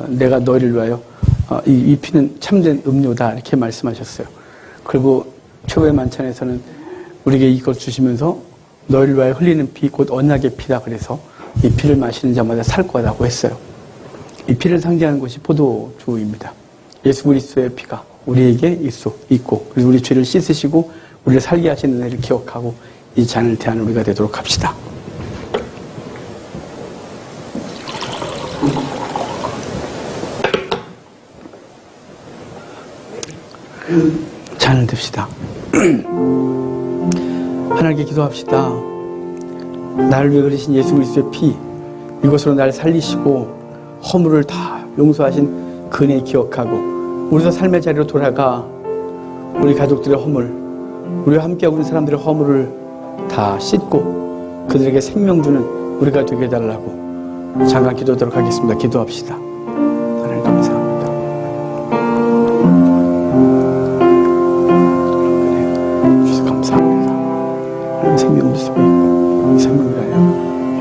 Speaker 1: 내가 너희를 위하여 이 피는 참된 음료다 이렇게 말씀하셨어요. 그리고 최후의 만찬에서는 우리에게 이걸 주시면서 너희를 위하여 흘리는 피 곧 언약의 피다 그래서 이 피를 마시는 자마다 살 거라고 했어요. 이 피를 상징하는 것이 포도주입니다. 예수 그리스도의 피가 우리에게 있고 그래서 우리 죄를 씻으시고 우리를 살게 하시는 은혜를 기억하고 이 잔을 대하는 우리가 되도록 합시다. 잔을 듭시다. 하나님께 기도합시다. 나를 위해 흘리신 예수 그리스도의 피, 이것으로 나를 살리시고 허물을 다 용서하신 그 은혜 기억하고 우리도 삶의 자리로 돌아가 우리 가족들의 허물, 우리와 함께하고 있는 사람들의 허물을 다 씻고 그들에게 생명 주는 우리가 되게 해달라고 잠깐 기도하도록 하겠습니다. 기도합시다. 하나님 감사합니다. 주셔서 감사합니다. 하나님 생명을 쓰고 있고 이 생명을 위하여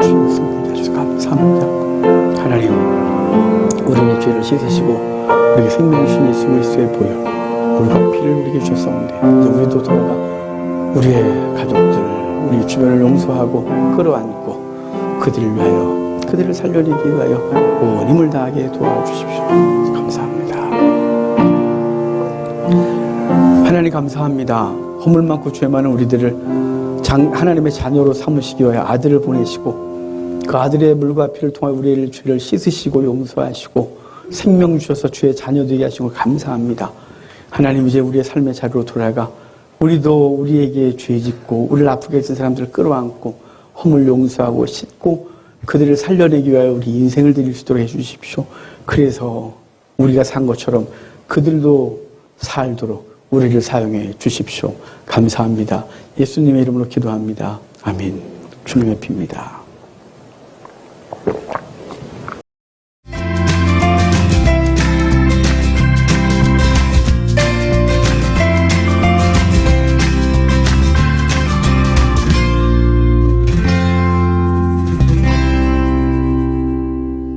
Speaker 1: 주셔서 감사합니다. 하나님 우리의 죄를 씻으시고 우리에게 생명을 주신 예수 그리스도의 보혈 우리가 피를 우리에게 주셨사온데 이제 우리도 돌아가 우리의 가족들 우리 주변을 용서하고 끌어안고 그들을 위하여 그들을 살려내기 위하여 온 힘을 다하게 도와주십시오. 감사합니다. 하나님 감사합니다. 허물 많고 죄 많은 우리들을 하나님의 자녀로 삼으시기 위하여 아들을 보내시고 그 아들의 물과 피를 통해 우리의 죄를 씻으시고 용서하시고 생명 주셔서 주의 자녀 되게 하시고 감사합니다. 하나님 이제 우리의 삶의 자리로 돌아가 우리도 우리에게 죄 짓고 우리를 아프게 했던 사람들을 끌어안고 허물 용서하고 씻고 그들을 살려내기 위하여 우리 인생을 드릴 수 있도록 해주십시오. 그래서 우리가 산 것처럼 그들도 살도록 우리를 사용해 주십시오. 감사합니다. 예수님의 이름으로 기도합니다. 아멘. 주님의 피입니다.